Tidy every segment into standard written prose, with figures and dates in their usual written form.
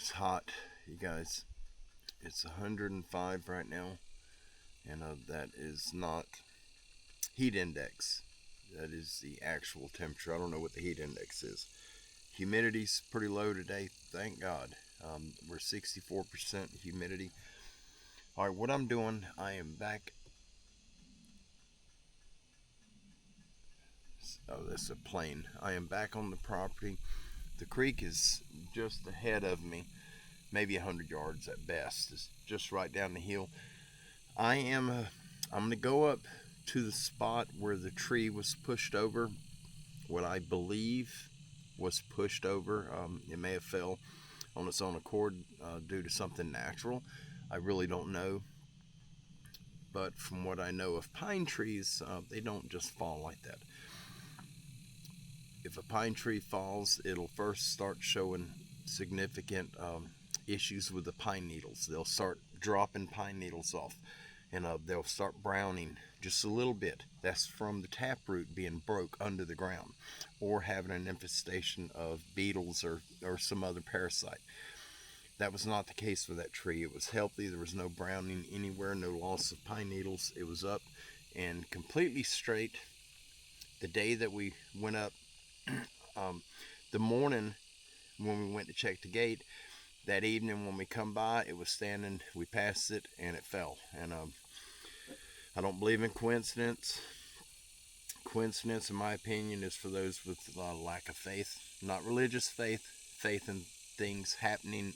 It's hot, you guys. It's 105 right now, and that is not heat index. That is the actual temperature. I don't know what the heat index is. Humidity's pretty low today, thank God. We're 64% humidity. All right, what I'm doing, I am back. Oh, that's a plane. I am back on the property. The creek is just ahead of me, maybe 100 yards at best. It's just right down the hill. I'm gonna go up to the spot where the tree was pushed over, what I believe was pushed over. It may have fell on its own accord due to something natural. I really don't know. But from what I know of pine trees, they don't just fall like that. If a pine tree falls, it'll first start showing significant issues with the pine needles. They'll start dropping pine needles off, and they'll start browning just a little bit. That's from the taproot being broke under the ground, or having an infestation of beetles or some other parasite. That was not the case with that tree. It was healthy. There was no browning anywhere, no loss of pine needles. It was up and completely straight. The day that we went up, the morning when we went to check the gate, that evening when we come by, it was standing. We passed it and it fell. And I don't believe in coincidence. Coincidence, in my opinion, is for those with a lack of faith, not religious faith, faith in things happening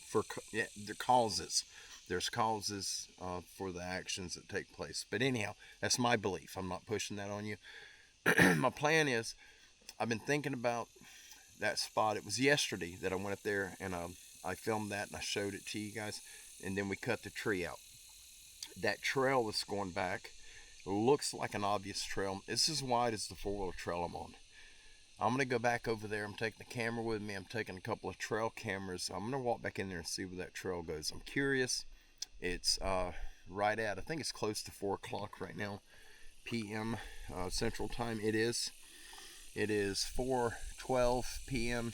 for the causes. There's causes for the actions that take place. But anyhow, that's my belief. I'm not pushing that on you. My plan is, I've been thinking about that spot. It was yesterday that I went up there and I filmed that and I showed it to you guys. And then we cut the tree out. That trail that's going back looks like an obvious trail. It's as wide as the four-wheeler trail I'm on. I'm going to go back over there. I'm taking the camera with me. I'm taking a couple of trail cameras. I'm going to walk back in there and see where that trail goes. I'm curious. It's right at, I think it's close to 4 o'clock right now, p.m. Central Time. It is 4:12 p.m.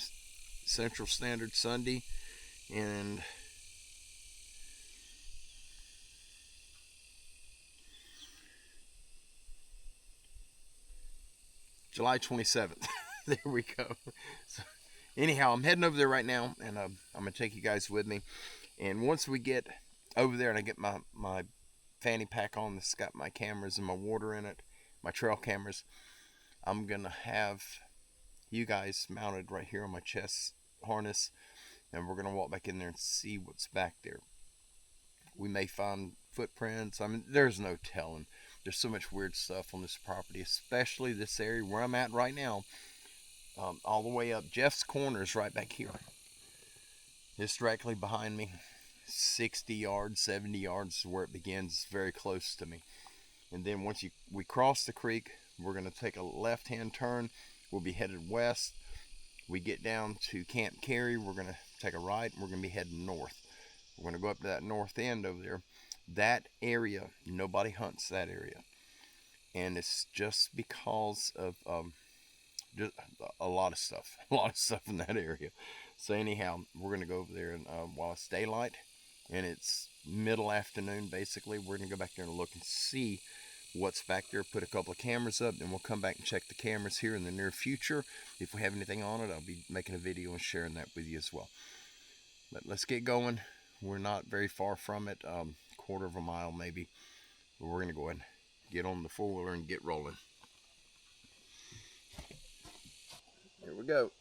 Central Standard Sunday. And July 27th. There we go. So, anyhow, I'm heading over there right now, and I'm going to take you guys with me. And once we get over there and I get my fanny pack on that's got my cameras and my water in it, my trail cameras, I'm going to have you guys mounted right here on my chest harness, and we're going to walk back in there and see what's back there. We may find footprints. I mean, there's no telling. There's so much weird stuff on this property, especially this area where I'm at right now. All the way up. Jeff's Corner is right back here. It's directly behind me. 60 yards, 70 yards is where it begins. It's very close to me. And then once we cross the creek, we're going to take a left-hand turn. We'll be headed west. We get down to Camp Carey. We're going to take a right, and we're going to be heading north. We're going to go up to that north end over there. That area, nobody hunts that area. And it's just because of just a lot of stuff in that area. So anyhow, we're going to go over there, and while it's daylight and it's middle afternoon, basically, we're going to go back there and look and see what's back there. Put a couple of cameras up, and we'll come back and check the cameras here in the near future. If we have anything on it, I'll be making a video and sharing that with you as well. But let's get going. We're not very far from it, quarter of a mile maybe. But we're going to go ahead and get on the four-wheeler and get rolling. Here we go.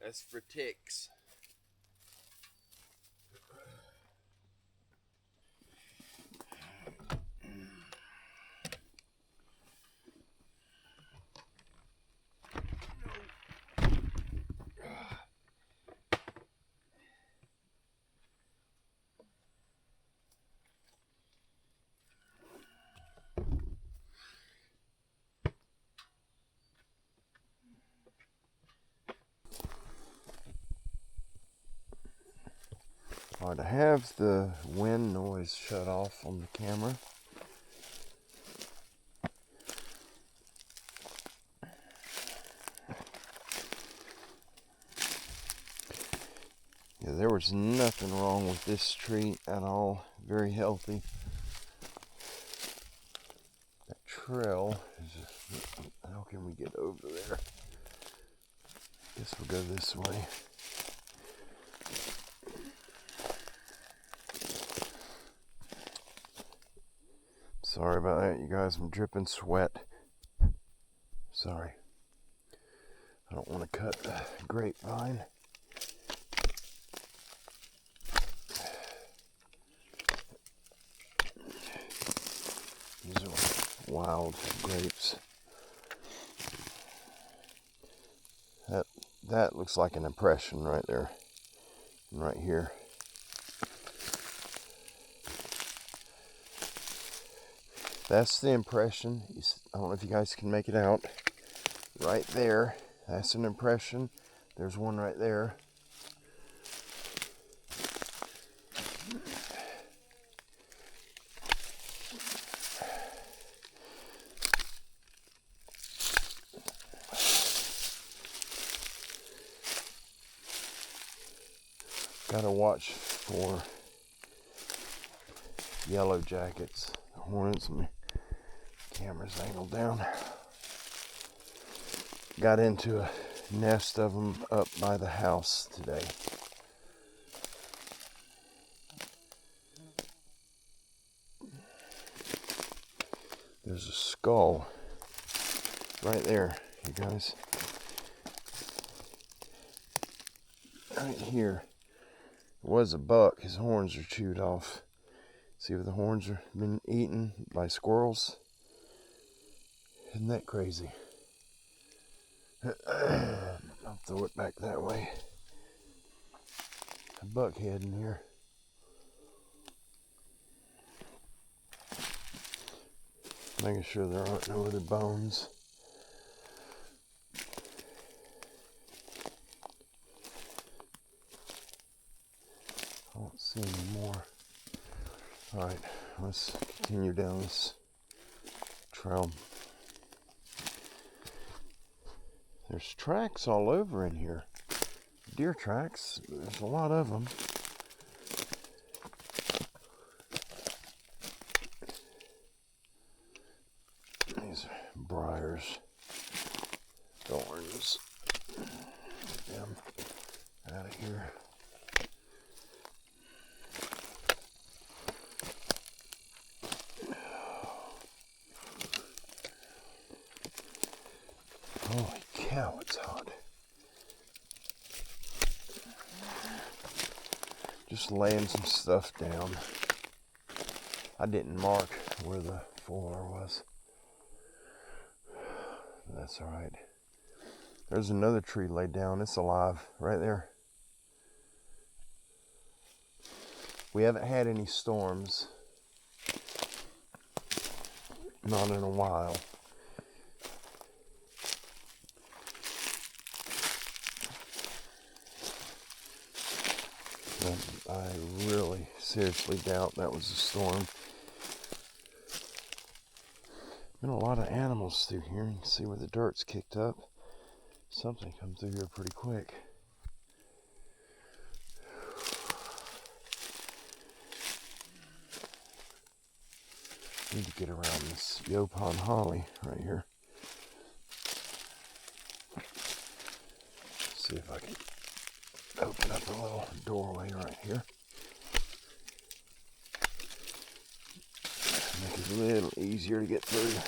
That's for ticks. Alright, I have the wind noise shut off on the camera. Yeah, there was nothing wrong with this tree at all. Very healthy. That trail is just, how can we get over there? Guess we'll go this way. Sorry about that, you guys. I'm dripping sweat. Sorry. I don't want to cut the grapevine. These are wild grapes. That looks like an impression right there. And right here. That's the impression. I don't know if you guys can make it out. Right there. That's an impression. There's one right there. Gotta watch for yellow jackets, hornets. My camera's angled down. Got into a nest of them up by the house today. There's a skull right there, you guys. Right here. It was a buck. His horns are chewed off. See if the horns are been eaten by squirrels. Isn't that crazy? I'll throw it back that way. A buck head in here. Making sure there aren't no other bones. I don't see any more. Alright, let's continue down this trail. There's tracks all over in here. Deer tracks. There's a lot of them. These are briars, thorns. Get them out of here. Holy cow, it's hot. Just laying some stuff down. I didn't mark where the floor was. That's alright. There's another tree laid down. It's alive right there. We haven't had any storms. Not in a while. I really seriously doubt that was a storm. Been a lot of animals through here. You can see where the dirt's kicked up. Something come through here pretty quick. Need to get around this Yopon holly right here. See if I can open up a little doorway right here. Make it a little easier to get through.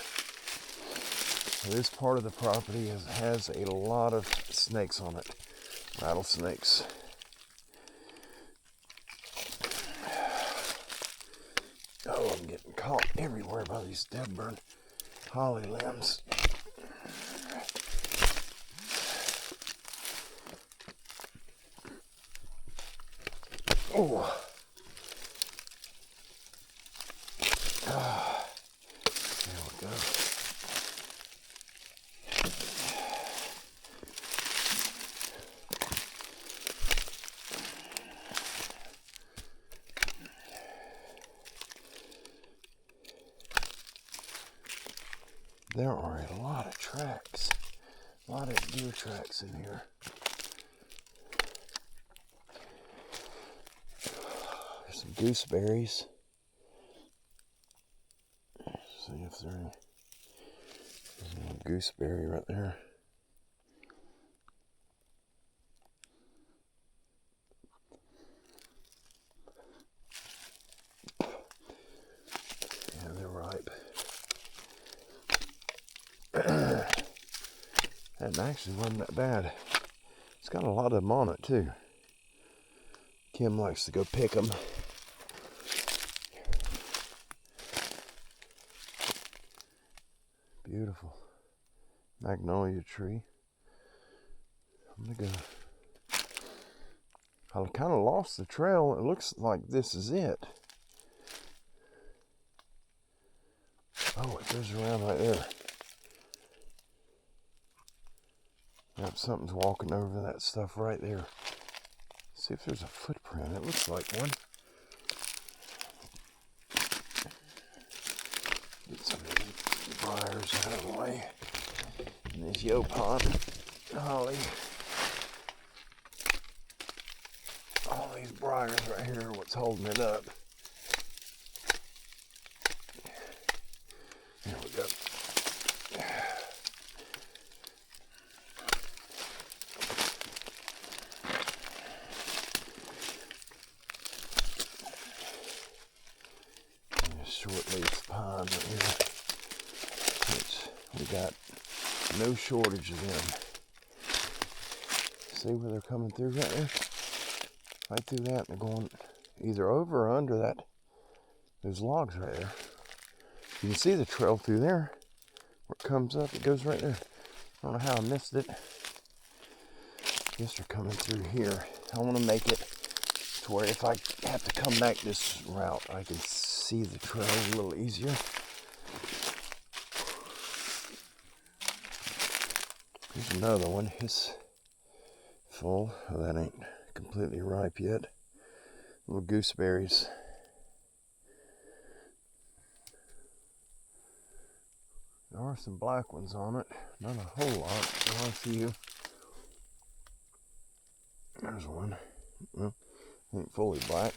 This part of the property has a lot of snakes on it. rattlesnakes. Oh, I'm getting caught everywhere by these dead burn holly limbs. Oh. There we go. There are a lot of tracks, a lot of deer tracks in here. There's some gooseberries. See if there's a gooseberry right there. Yeah, they're ripe. That actually wasn't that bad. It's got a lot of them on it too. Kim likes to go pick them. Beautiful magnolia tree. I'm gonna go. I kind of lost the trail. It looks like this is it. Oh, it goes around right there. Yep, something's walking over that stuff right there. See if there's a footprint. It looks like one. Get some of these briars out of the way. And this yopon, holly. All these briars right here are what's holding it up. There we go. Short leaf pine right here, which we got no shortage of them. See where they're coming through right there? Right through that, and they're going either over or under that, those logs right there. You can see the trail through there. Where it comes up, it goes right there. I don't know how I missed it. Guess they're coming through here. I want to make it to where if I have to come back this route, I can see the trail a little easier. Here's another one. It's full. Oh, that ain't completely ripe yet. Little gooseberries. There are some black ones on it. Not a whole lot. There are a few. There's one. Well, ain't fully black.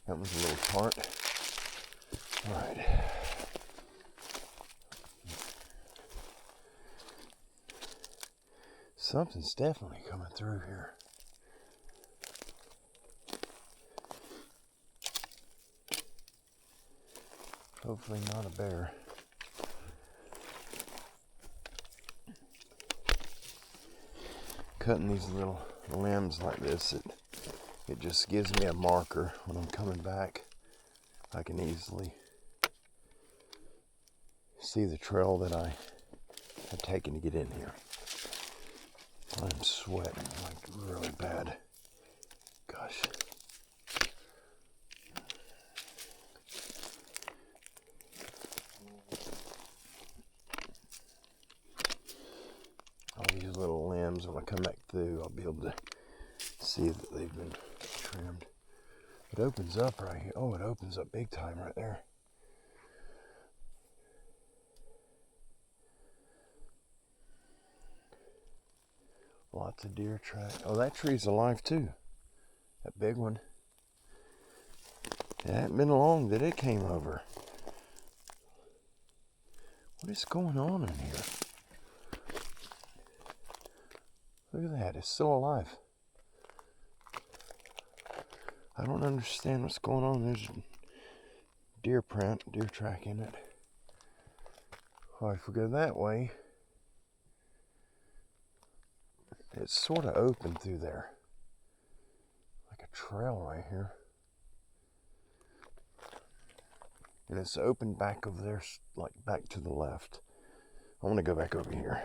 That was a little tart. Alright. Something's definitely coming through here. Hopefully not a bear. Cutting these little limbs like this, it just gives me a marker when I'm coming back. I can easily see the trail that I have taken to get in here. I'm sweating like really bad. Gosh. All these little limbs, when I come back through, I'll be able to see that they've been trimmed. It opens up right here. Oh, it opens up big time right there. Lots of deer track. Oh, that tree's alive too. That big one. It hadn't been long that it came over. What is going on in here? Look at that, it's still alive. I don't understand what's going on. There's deer print, deer track in it. Oh, if we go that way, It's sort of open through there, like a trail right here. And it's open back over there, like back to the left. I want to go back over here.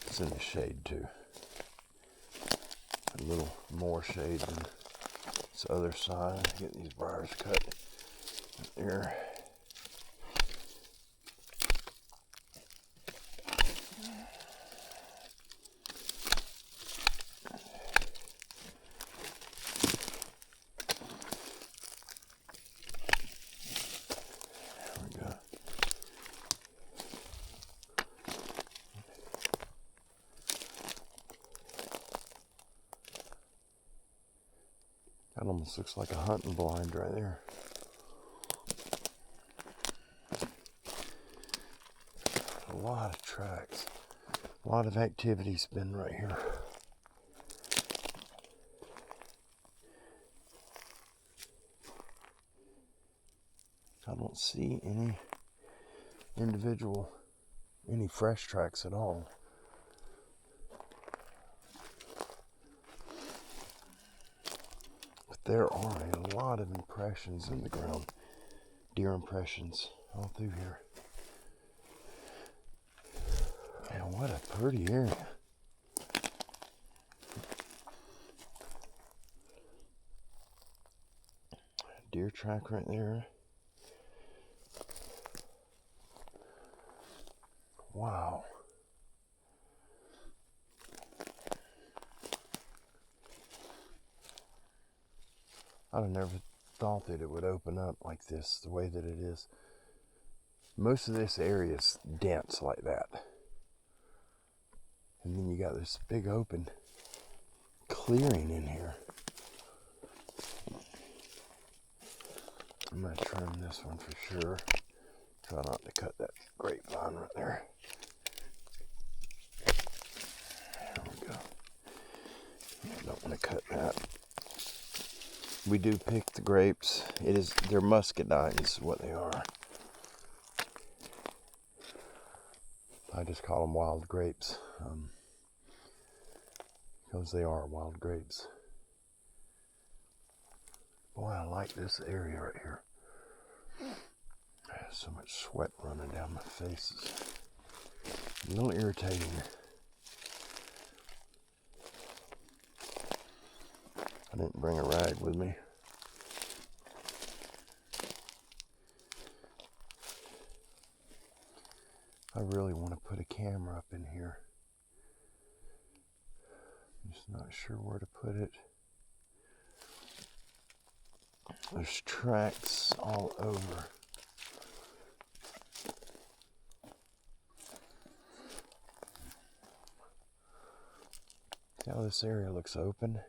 It's in the shade too. A little more shade than this other side. Get these briars cut there. That almost looks like a hunting blind right there. A lot of tracks. A lot of activity's been right here. I don't see any fresh tracks at all. There are a lot of impressions in the ground, deer impressions all through here. Man, what a pretty area. Deer track right there. Wow. I'd have never thought that it would open up like this, the way that it is. Most of this area is dense like that. And then you got this big open clearing in here. I'm going to trim this one for sure. Try not to cut that grapevine right there. There we go. I don't want to cut that. We do pick the grapes. They're muscadines is what they are. I just call them wild grapes because they are wild grapes. Boy, I like this area right here. There's so much sweat running down my face. It's a little irritating. I didn't bring a rag with me. I really want to put a camera up in here. I'm just not sure where to put it. There's tracks all over. See how this area looks open?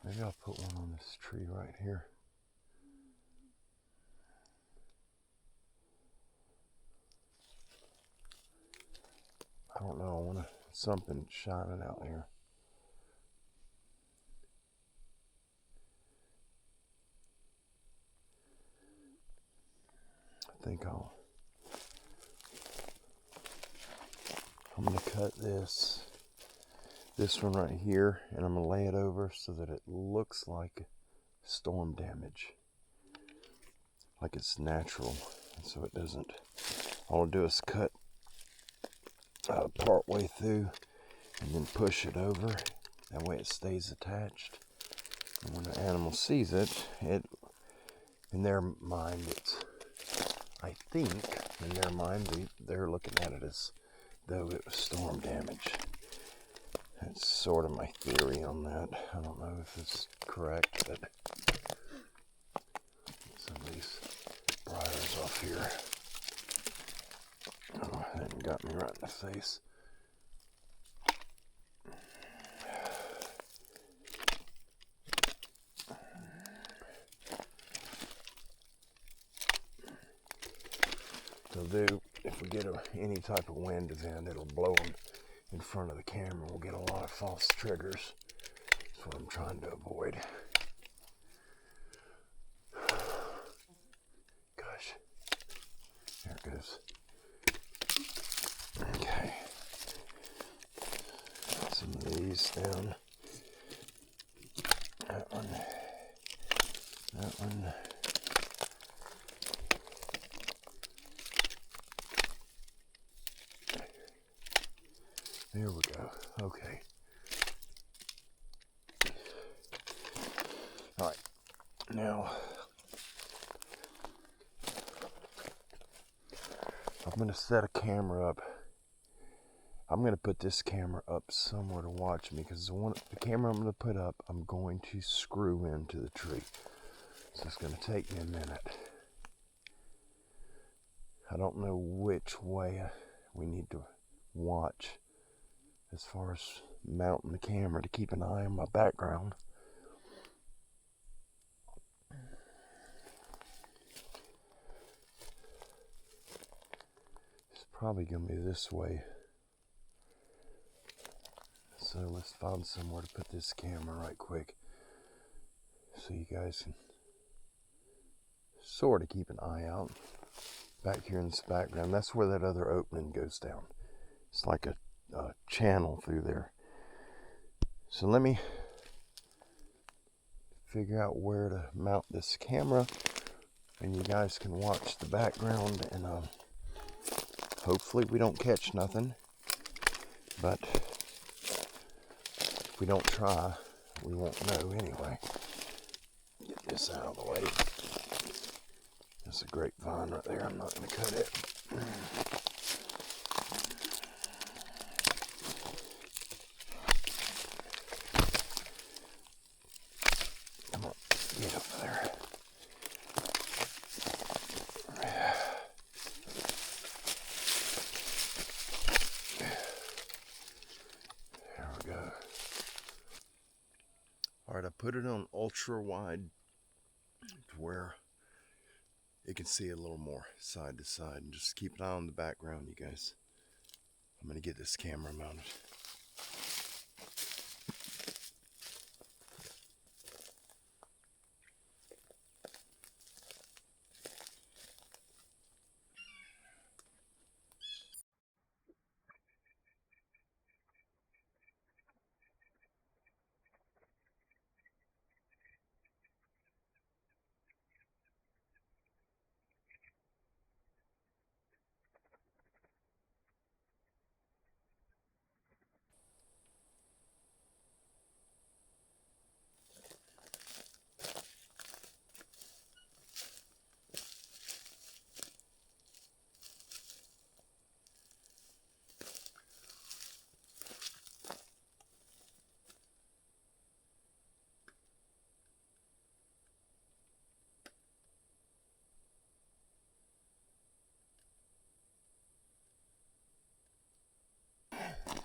Maybe I'll put one on this tree right here. I don't know, I want something shining out here. I think I'm going to cut this one right here, and I'm going to lay it over so that it looks like storm damage, like it's natural, so it doesn't. All I'll do is cut part way through and then push it over. That way it stays attached, and when the animal sees it, in their mind, I think in their mind they're looking at it as though it was storm damage. That's sort of my theory on that. I don't know if it's correct, but some of these briars off here. Oh, that got me right in the face. If we get any type of wind event, it'll blow them in front of the camera. We'll get a lot of false triggers. That's what I'm trying to avoid. these down. That one. That one. There we go. Okay. All right. Now, I'm going to set a camera up. I'm going to put this camera up somewhere to watch me, because the camera I'm going to put up, I'm going to screw into the tree. So it's going to take me a minute. I don't know which way we need to watch as far as mounting the camera to keep an eye on my background. It's probably going to be this way. So let's find somewhere to put this camera right quick so you guys can sort of keep an eye out. Back here in this background, that's where that other opening goes down. It's like a channel through there. So let me figure out where to mount this camera, and you guys can watch the background, and hopefully we don't catch nothing, but if we don't try, we won't know anyway. Get this out of the way. That's a grapevine right there. I'm not going to cut it. Come on, get up there. There we go. All right, I put it on ultra wide to where you can see a little more side to side, and just keep an eye on the background, you guys. I'm going to get this camera mounted.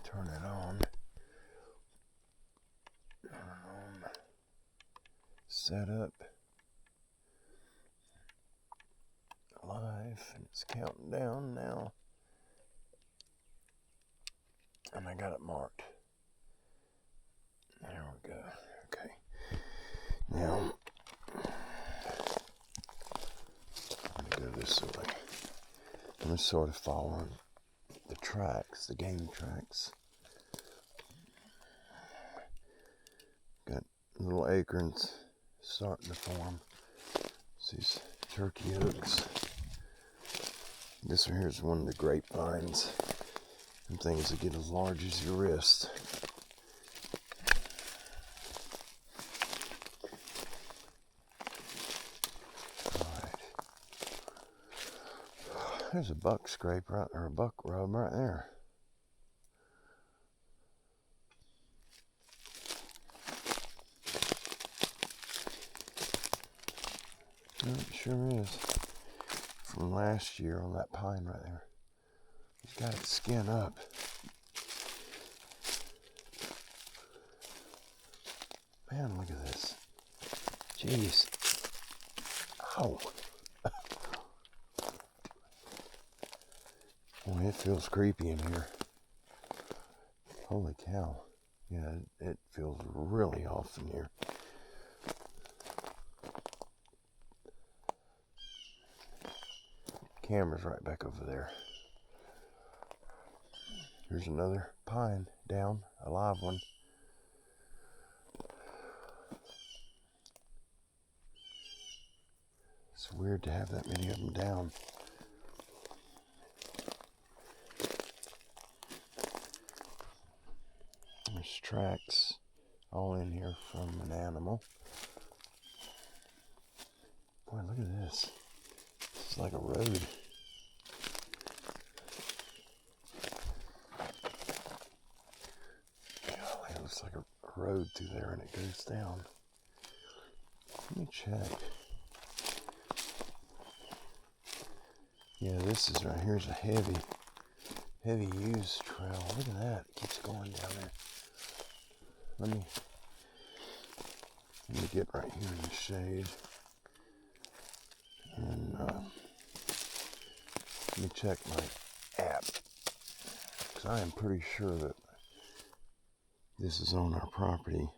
Turn it on. Set up. Live, and it's counting down now. And I got it marked. There we go. Okay. Now, I'm going to go this way. I'm sort of following the tracks, the game tracks. Got little acorns starting to form. It's these turkey oaks. This one here is one of the grapevines. Them things that get as large as your wrist. Alright. There's a buck scrape right, or a buck rub right there. It sure is. From last year on that pine right there. He's got its skin up. Man, look at this. Jeez. Ow. Boy, it feels creepy in here. Holy cow. Yeah, it feels really off in here. Camera's right back over there. Here's another pine down, a live one. weird to have that many of them down. There's tracks all in here from an animal. Boy, look at this. It's like a road. Golly, it looks like a road through there and it goes down. Let me check. Yeah, this is right here's a heavy used trail. Look at that. It keeps going down there. Let me get right here in the shade. And let me check my app. Because I am pretty sure that this is on our property.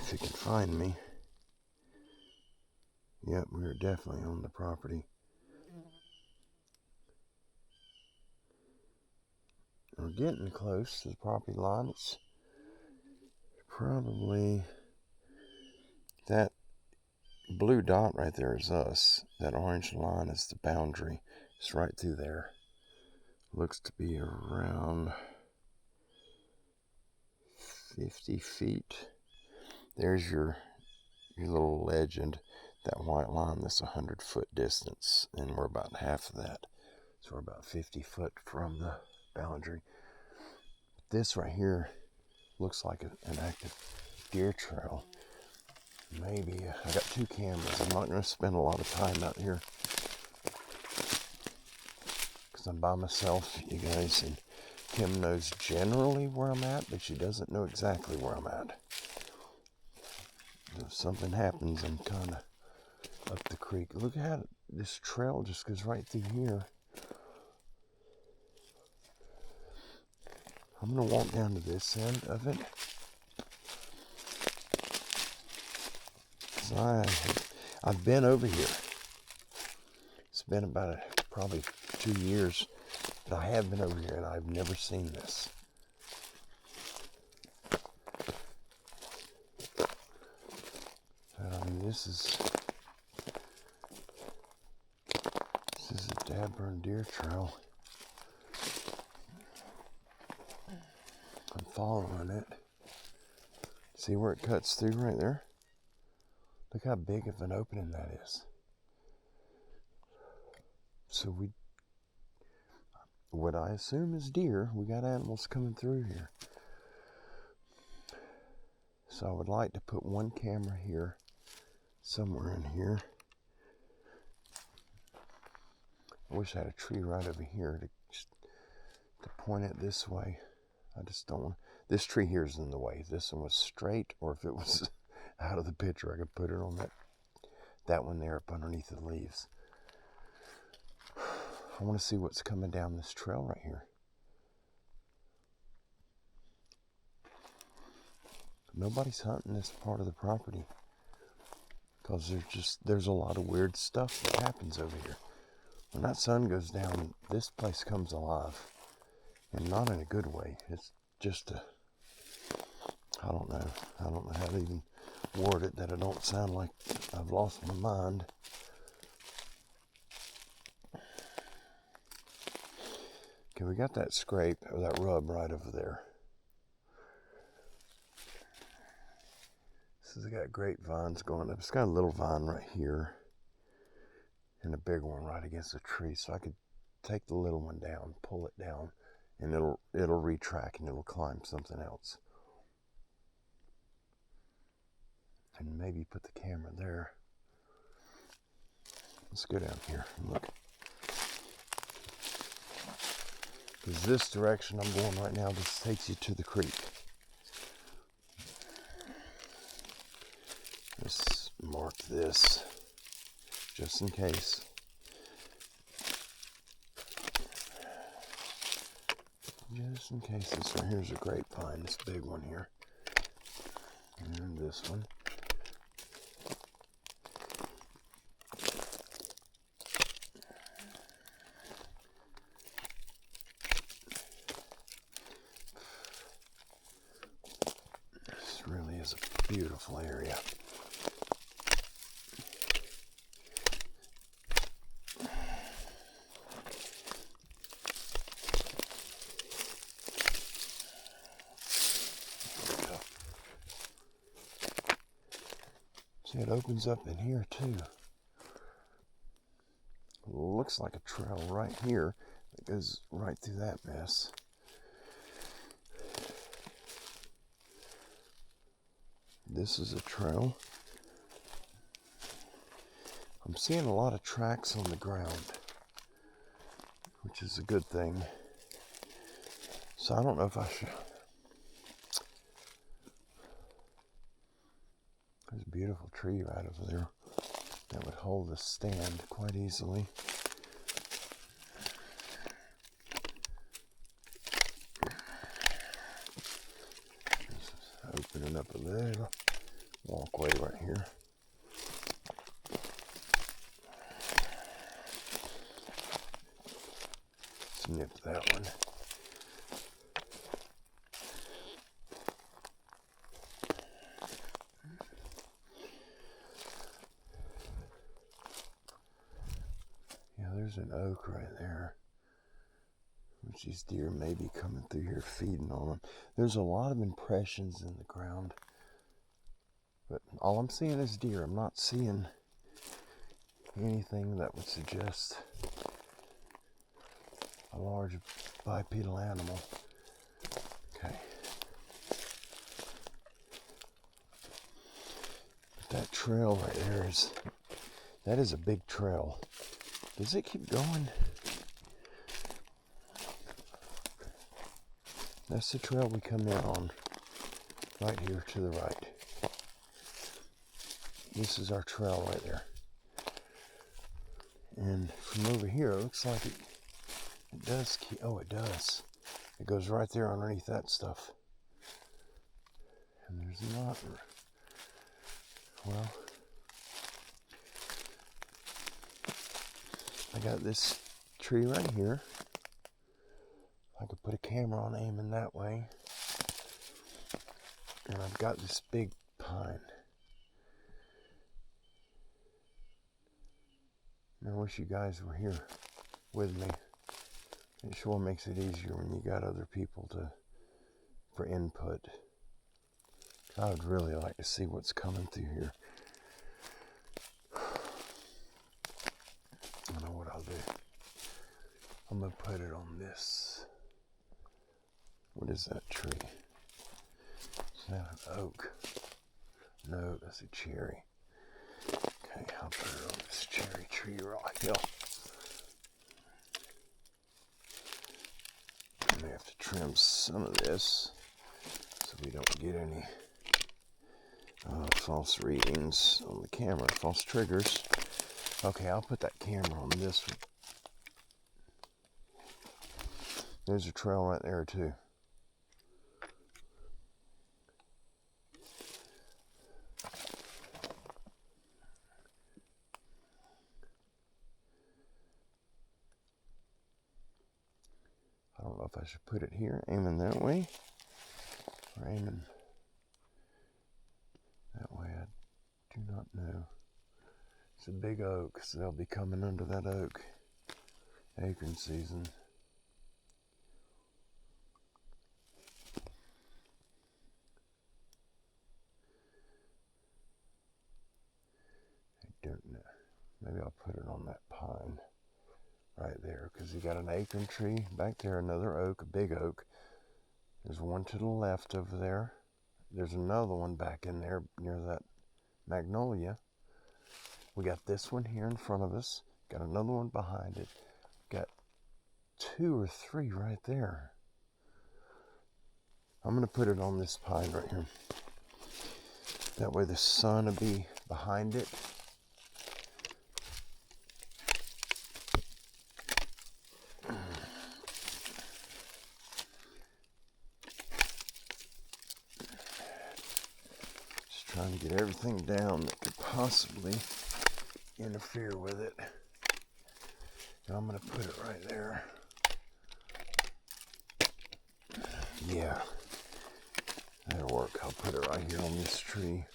If it can find me. Yep, we are definitely on the property. We're getting close to the property line. It's probably that blue dot right there is us. That orange line is the boundary. It's right through there. Looks to be around 50 feet. There's your little legend. That white line, that's 100-foot distance, and we're about half of that. So we're about 50 foot from the boundary. This right here looks like an active deer trail. Maybe I got 2 cameras. I'm not going to spend a lot of time out here because I'm by myself, you guys, and Kim knows generally where I'm at, but she doesn't know exactly where I'm at. If something happens, I'm kind of up the creek. Look at it. This trail just goes right through here. I'm going to walk down to this end of it. I've been over here. It's been about probably 2 years that I have been over here, and I've never seen this. I mean, this is a dad-burned deer trail. I'm following it. See where it cuts through right there? Look how big of an opening that is. So what I assume is deer. We got animals coming through here. So I would like to put one camera here, somewhere in here. I wish I had a tree right over here to point it this way. I just don't want. This tree here is in the way. If this one was straight, or if it was out of the picture, I could put it on that one there up underneath the leaves. I want to see what's coming down this trail right here. Nobody's hunting this part of the property because there's a lot of weird stuff that happens over here. When that sun goes down, this place comes alive, and not in a good way. It's just I don't know how to even word it that I don't sound like I've lost my mind. Okay, we got that scrape or that rub right over there. This has got grapevines going up. It's got a little vine right here and a big one right against the tree. So I could take the little one down, pull it down, and it'll retract and it'll climb something else. And maybe put the camera there. Let's go down here and look. Because this direction I'm going right now, this takes you to the creek. Let's mark this just in case. Just in case. This one here's a grapevine, this big one here. And this one. This really is a beautiful area. See, it opens up in here too. Looks like a trail right here that goes right through that mess. This is a trail. I'm seeing a lot of tracks on the ground, which is a good thing. So I don't know if I should. There's a beautiful tree right over there that would hold a stand quite easily. Just opening up a little walkway right here. Snip that one. Yeah, there's an oak right there, which these deer may be coming through here feeding on them. There's a lot of impressions in the ground, but all I'm seeing is deer. I'm not seeing anything that would suggest a large bipedal animal. Okay. That trail right there that is a big trail. Does it keep going? That's the trail we come in on, right here to the right. This is our trail right there. And from over here, it looks like it does keep, oh, it does. It goes right there underneath that stuff. And there's not, well, I got this tree right here. I could put a camera on aiming that way. And I've got this big pine. And I wish you guys were here with me. It sure makes it easier when you got other people for input. I would really like to see what's coming through here. I know what I'll do. I'm gonna put it on this. What is that tree? Is that an oak? No, that's a cherry. Okay, I'll put it on this cherry tree right here. I may have to trim some of this so we don't get any false readings on the camera, false triggers. Okay, I'll put that camera on this one. There's a trail right there too. I don't know if I should put it here, aiming that way, or aiming that way. I do not know. It's a big oak, so they'll be coming under that oak acorn season. I don't know. Maybe I'll put it on that pine right there, because you got an acorn tree back there, another oak, a big oak. There's one to the left over there. There's another one back in there near that magnolia. We got this one here in front of us. Got another one behind it. Got 2 or 3 right there. I'm going to put it on this pine right here. That way the sun will be behind it. Just trying to get everything down that could possibly interfere with it. And I'm going to put it right there. Yeah, that'll work. I'll put it right here on this tree,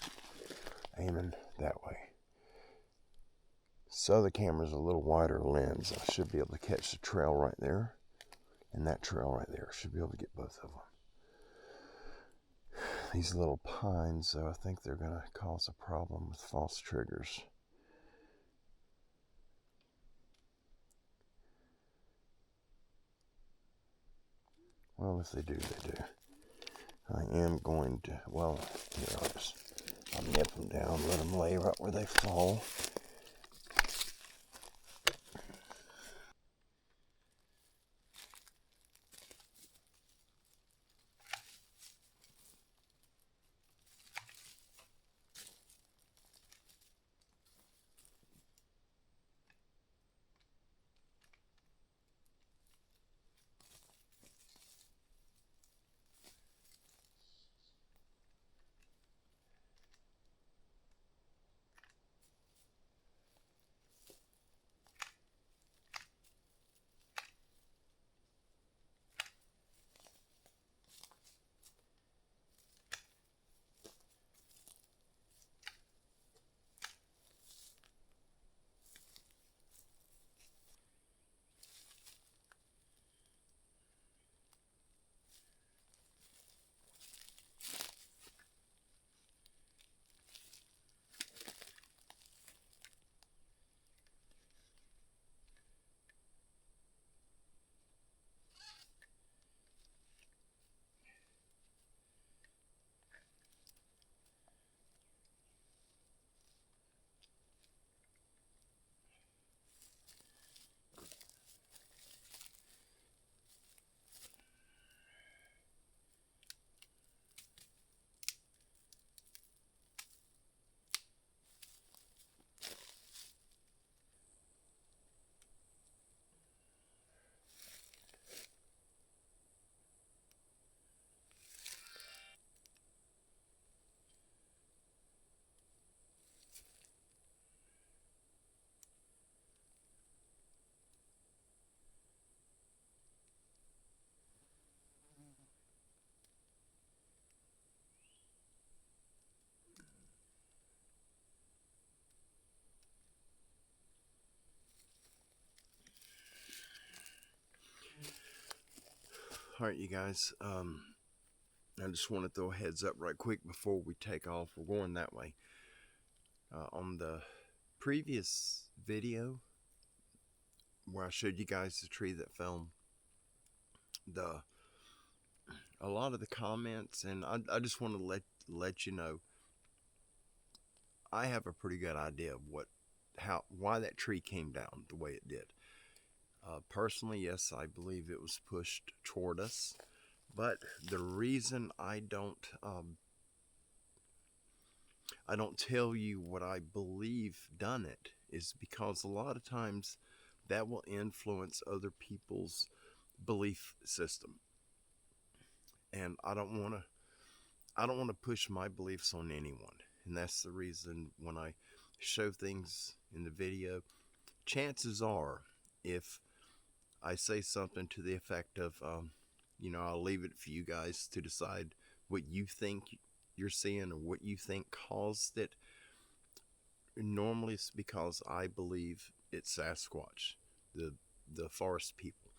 aiming that way. So the camera's a little wider lens. I should be able to catch the trail right there, and that trail right there. Should be able to get both of them. these little pines, so I think they're going to cause a problem with false triggers. Well, if they do, they do. I am going to, well, here, I'll nip them down, let them lay right where they fall. All right, you guys, I just want to throw a heads up right quick before we take off. We're going that way. On the previous video where I showed you guys the tree that fell, a lot of the comments, and I just want to let you know, I have a pretty good idea of why that tree came down the way it did. Personally, yes, I believe it was pushed toward us, but the reason I don't tell you what I believe done it is because a lot of times that will influence other people's belief system, and I don't want to push my beliefs on anyone. And that's the reason when I show things in the video, chances are, if I say something to the effect of, I'll leave it for you guys to decide what you think you're seeing or what you think caused it. Normally it's because I believe it's Sasquatch, the forest people.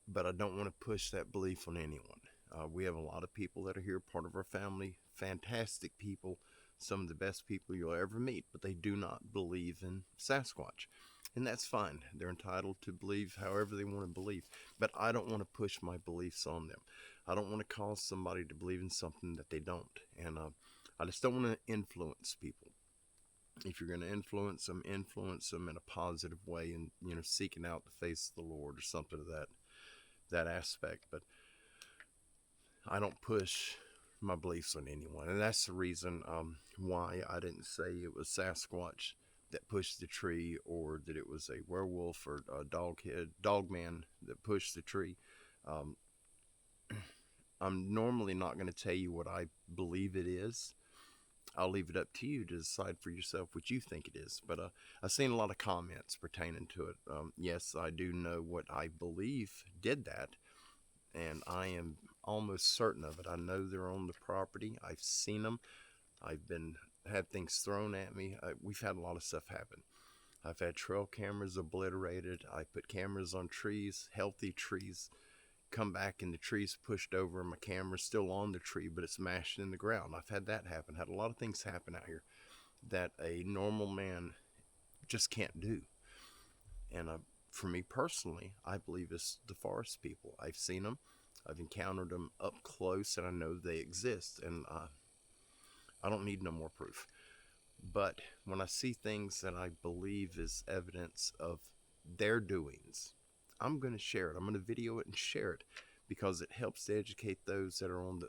But I don't want to push that belief on anyone. We have a lot of people that are here, part of our family, fantastic people, some of the best people you'll ever meet, but they do not believe in Sasquatch. And that's fine. They're entitled to believe however they want to believe. But I don't want to push my beliefs on them. I don't want to cause somebody to believe in something that they don't. And I just don't want to influence people. If you're going to influence them in a positive way, and seeking out the face of the Lord or something of that aspect. But I don't push my beliefs on anyone, and that's the reason why I didn't say it was Sasquatch that pushed the tree, or that it was a werewolf or a dog man that pushed the tree. I'm normally not going to tell you what I believe it is. I'll leave it up to you to decide for yourself what you think it is. But I've seen a lot of comments pertaining to it. Yes, I do know what I believe did that, and I am almost certain of it. I know they're on the property. I've seen them. I've had things thrown at me. We've had a lot of stuff happen. I've had trail cameras obliterated. I put cameras on trees, healthy trees, come back and the tree's pushed over and my camera's still on the tree, but it's mashed in the ground. I've had that happen. Had a lot of things happen out here that a normal man just can't do. And for me personally, I believe it's the forest people. I've seen them. I've encountered them up close, and I know they exist. And I don't need no more proof. But when I see things that I believe is evidence of their doings, I'm going to share it. I'm going to video it and share it, because it helps to educate those that are on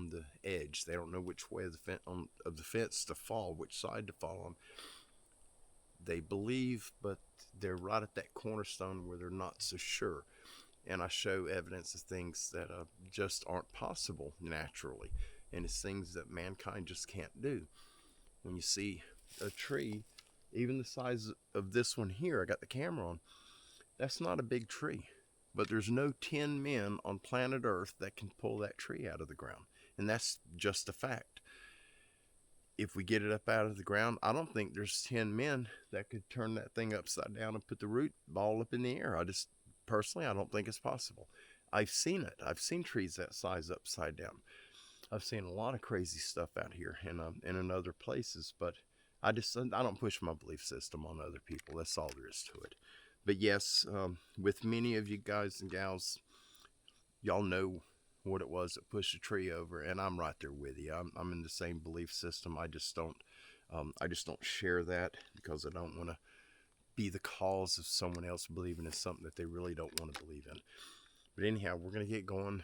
the edge. They don't know which way of the fence to fall, which side to fall on. They believe, but they're right at that cornerstone where they're not so sure. And I show evidence of things that just aren't possible naturally, and it's things that mankind just can't do. When you see a tree, even the size of this one here, I got the camera on, that's not a big tree. But there's no 10 men on planet Earth that can pull that tree out of the ground. And that's just a fact. If we get it up out of the ground, I don't think there's 10 men that could turn that thing upside down and put the root ball up in the air. Personally, I don't think it's possible. I've seen it. I've seen trees that size upside down. I've seen a lot of crazy stuff out here and in other places, but I don't push my belief system on other people. That's all there is to it. But yes, with many of you guys and gals, y'all know what it was that pushed a tree over, and I'm right there with you. I'm in the same belief system. I just don't share that, because I don't want to be the cause of someone else believing in something that they really don't want to believe in. But anyhow, we're going to get going.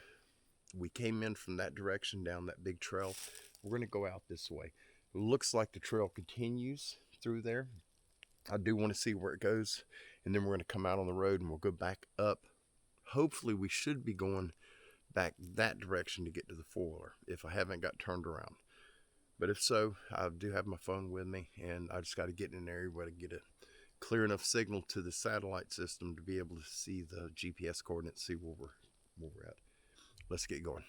We came in from that direction down that big trail. We're going to go out this way. It looks like the trail continues through there. I do want to see where it goes, and then we're going to come out on the road and we'll go back up. Hopefully we should be going back that direction to get to the four-wheeler if I haven't got turned around. But if so, I do have my phone with me, and I just got to get in an area where to get a clear enough signal to the satellite system to be able to see the GPS coordinates, see where we're at. Let's get going.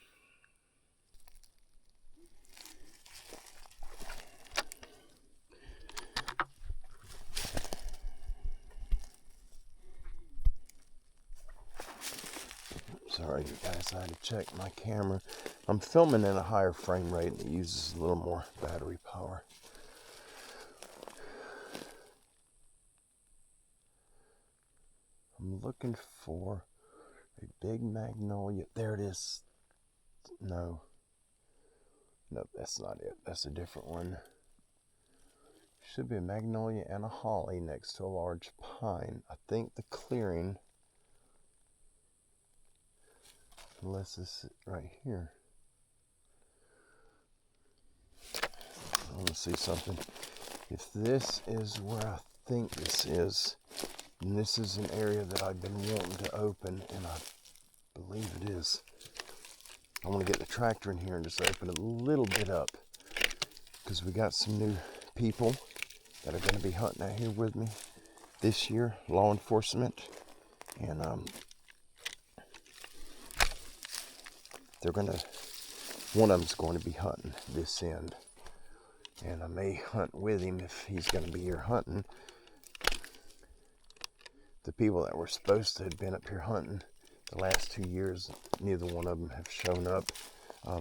Sorry, you guys, I had to check my camera. I'm filming in a higher frame rate, and it uses a little more battery power. I'm looking for a big magnolia. There it is. No, that's not it. That's a different one. Should be a magnolia and a holly next to a large pine. I think the clearing, unless this is right here. I want to see something. If this is where I think this is, and this is an area that I've been wanting to open, and I believe it is. I want to get the tractor in here and just open it a little bit up, because we got some new people that are going to be hunting out here with me this year, law enforcement, and one of them's going to be hunting this end, and I may hunt with him if he's going to be here hunting. The people that were supposed to have been up here hunting the last 2 years, neither one of them have shown up.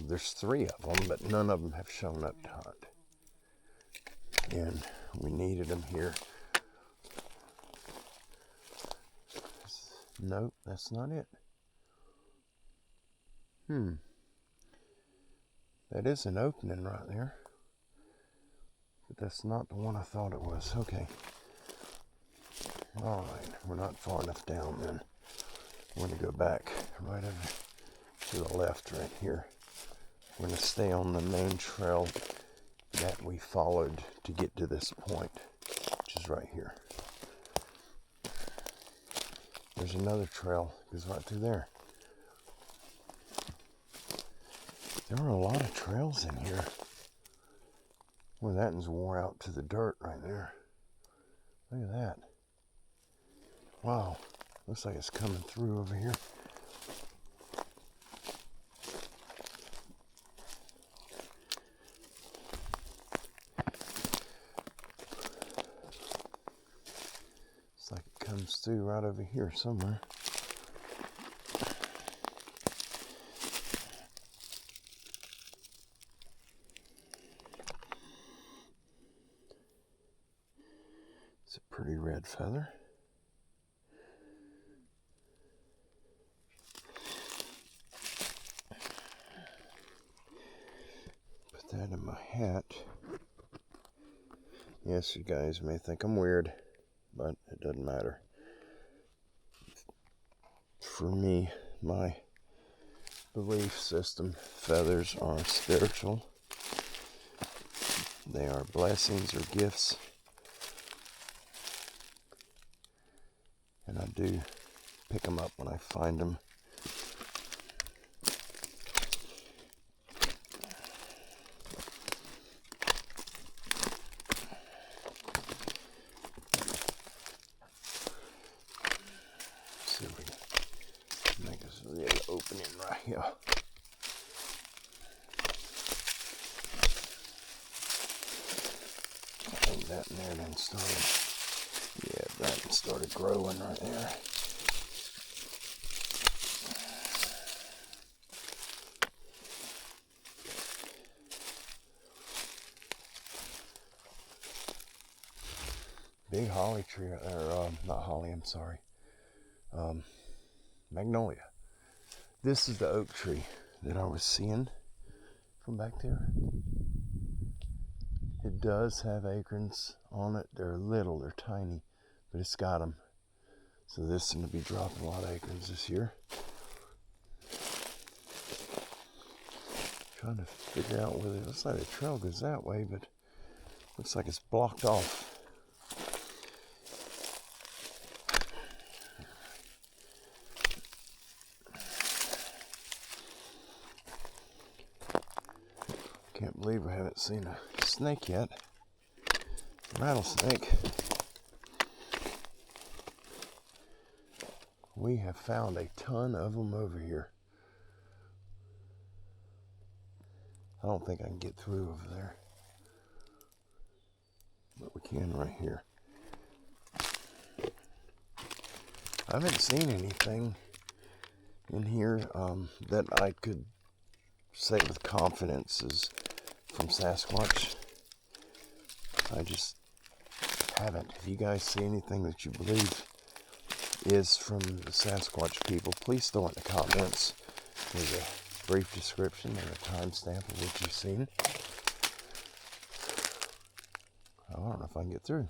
There's 3 of them, but none of them have shown up to hunt. And we needed them here. Nope, that's not it. That is an opening right there. But that's not the one I thought it was. Okay. Alright, we're not far enough down then. We're going to go back right over to the left right here. We're going to stay on the main trail that we followed to get to this point, which is right here. There's another trail that goes right through there. There are a lot of trails in here. Well, that one's wore out to the dirt right there. Look at that. Wow. Looks like it's coming through over here. It's like it comes through right over here somewhere. feather. Put that in my hat. Yes, you guys may think I'm weird, but it doesn't matter. For me, my belief system, feathers are spiritual. They are blessings or gifts. And I do pick them up when I find them. See if we can make this a little opening right here. I think that in there then started. Yeah, that started growing right there. Big holly tree, or not holly, I'm sorry. Magnolia. This is the oak tree that I was seeing from back there. It does have acorns on it. They're little, they're tiny, but it's got them. So this is going to be dropping a lot of acorns this year. Trying to figure out whether it looks like the trail goes that way, but looks like it's blocked off. Can't believe I haven't seen a snake yet. Rattlesnake. We have found a ton of them over here. I don't think I can get through over there, but we can right here. I haven't seen anything in here that I could say with confidence is from Sasquatch. I just haven't. If you guys see anything that you believe is from the Sasquatch people, please throw it in the comments with a brief description and a timestamp of what you've seen. I don't know if I can get through.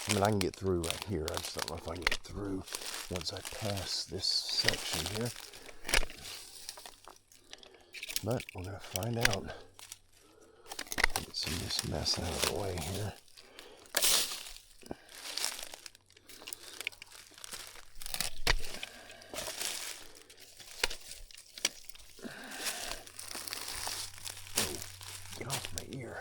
I mean, I can get through right here. I just don't know if I can get through once I pass this section here. But we're going to find out. Get some of this mess out of the way here. Oh, get off my ear.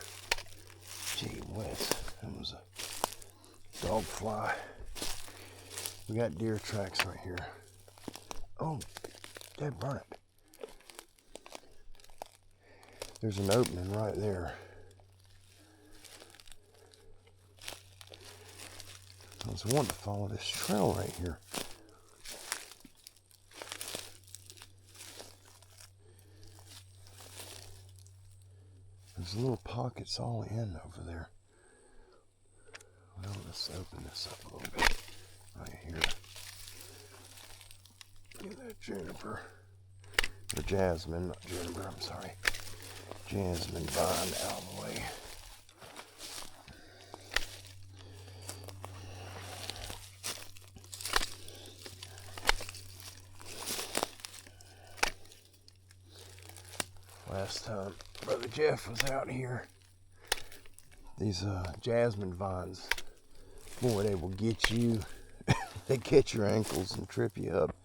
Gee whiz, that was a dog fly. We got deer tracks right here. Oh, dad burn it. There's an opening right there. I was wanting to follow this trail right here. There's little pockets all in over there. Well, let's open this up a little bit. Right here. Get that juniper. Or jasmine, not juniper, I'm sorry. Jasmine vine out of the way. Last time Brother Jeff was out here, these jasmine vines, boy, they will get you. They catch your ankles and trip you up.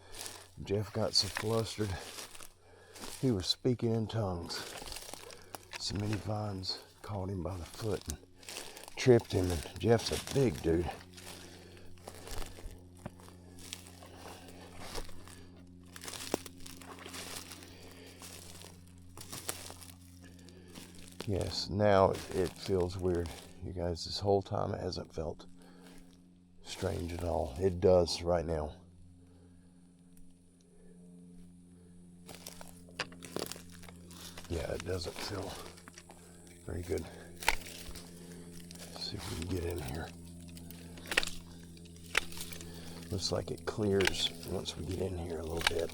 Jeff got so flustered, he was speaking in tongues. So many vines caught him by the foot and tripped him, and Jeff's a big dude. Yes, now it feels weird. You guys, this whole time it hasn't felt strange at all. It does right now. Yeah, it doesn't feel very good. Let's see if we can get in here. Looks like it clears once we get in here a little bit.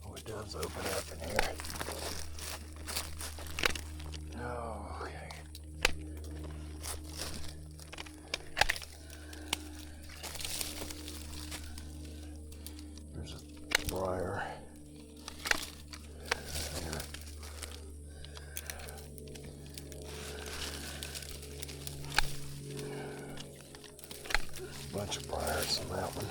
Oh, it does open up in here. Oh, okay. There's a briar. There. A bunch of briars on that one.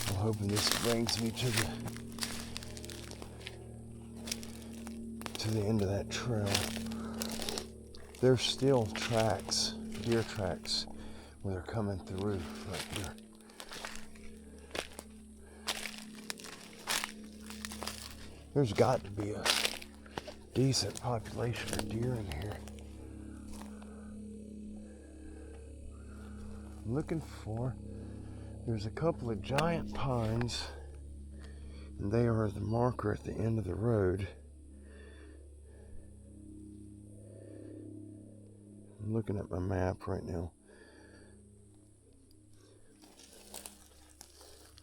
I'm hoping this brings me to the end of that trail. There's still tracks, deer tracks, where they're coming through right here. There's got to be a decent population of deer in here. I'm looking for, there's a couple of giant pines, and they are the marker at the end of the road. I'm looking at my map right now.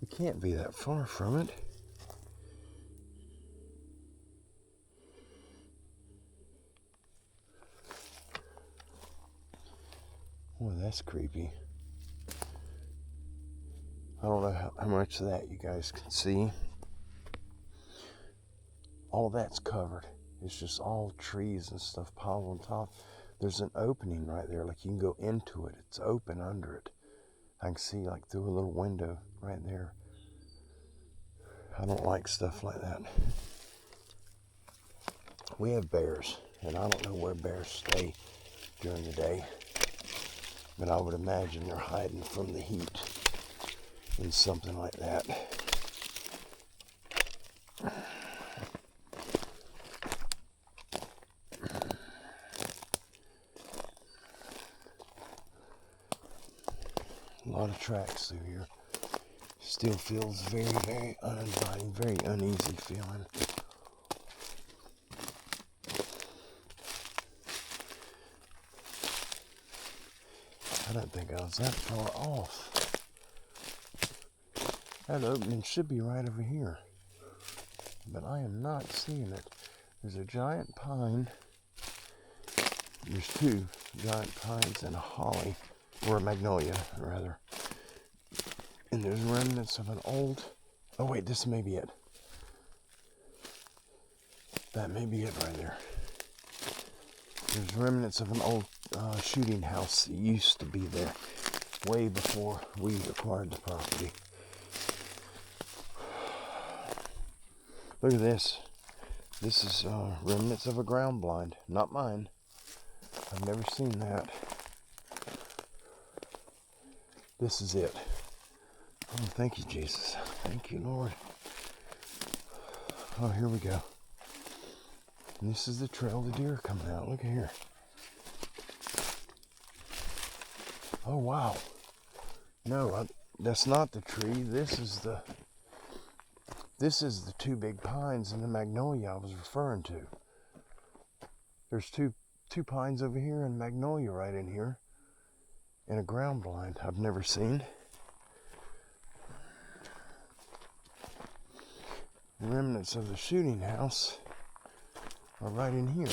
We can't be that far from it. Boy, that's creepy. I don't know how much of that you guys can see. All that's covered. It's just all trees and stuff piled on top. There's an opening right there, like you can go into it. It's open under it. I can see like through a little window right there. I don't like stuff like that. We have bears, and I don't know where bears stay during the day, but I would imagine they're hiding from the heat in something like that. A lot of tracks through here. Still feels very, very uninviting, very uneasy feeling. I don't think I was that far off. That opening should be right over here, but I am not seeing it. There's a giant pine. There's two giant pines and a holly, or a magnolia, rather. And there's remnants of an old... Oh wait, this may be it. That may be it right there. There's remnants of an old shooting house that used to be there way before we acquired the property. Look at this. This is remnants of a ground blind. Not mine. I've never seen that. This is it. Oh, thank you, Jesus. Thank you, Lord. Oh, here we go. And this is the trail the deer are coming out. Look at here. Oh, wow. No, that's not the tree. This is the two big pines and the magnolia I was referring to. There's two pines over here and magnolia right in here. And a ground blind I've never seen. The remnants of the shooting house are right in here.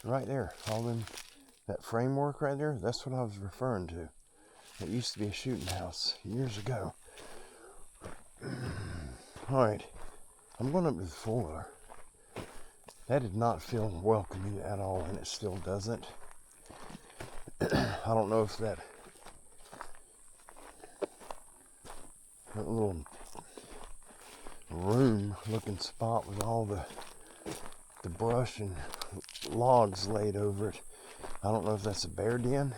Right there. All them, that framework right there, that's what I was referring to. It used to be a shooting house years ago. Alright, I'm going up to the 4-wheeler. That did not feel welcoming at all, and it still doesn't. I don't know if that little room looking spot with all the the brush and logs laid over it. I don't know if that's a bear den.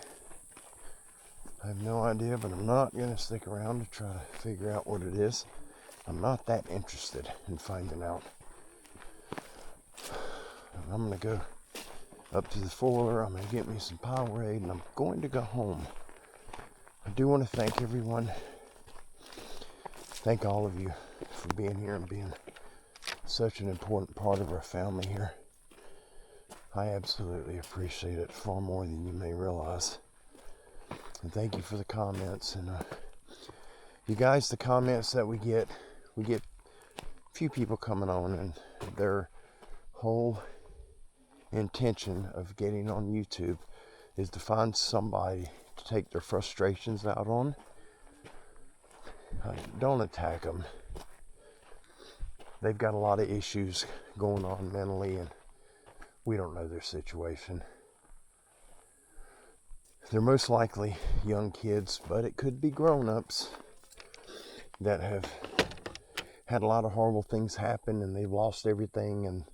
I have no idea, but I'm not going to stick around to try to figure out what it is. I'm not that interested in finding out. I'm going to go up to the foiler. I'm going to get me some Powerade, and I'm going to go home. I do want to thank everyone. Thank all of you for being here and being such an important part of our family here. I absolutely appreciate it far more than you may realize. And thank you for the comments. And you guys, the comments that we get a few people coming on, and their whole intention of getting on YouTube is to find somebody to take their frustrations out on. Don't attack them. They've got a lot of issues going on mentally, and we don't know their situation. They're most likely young kids, but it could be grown-ups that have had a lot of horrible things happen, and they've lost everything, and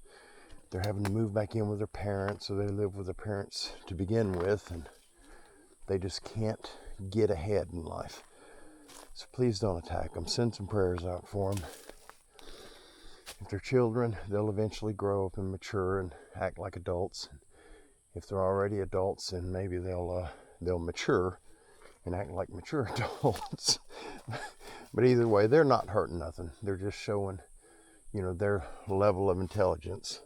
they're having to move back in with their parents, or they live with their parents to begin with, and they just can't get ahead in life. So please don't attack them. Send some prayers out for them. If they're children, they'll eventually grow up and mature and act like adults. If they're already adults, then maybe they'll mature and act like mature adults. But either way, they're not hurting nothing. They're just showing, their level of intelligence.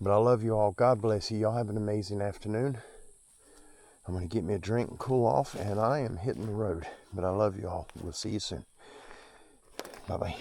But I love you all. God bless you. Y'all have an amazing afternoon. I'm going to get me a drink and cool off, and I am hitting the road. But I love you all. We'll see you soon. Bye-bye.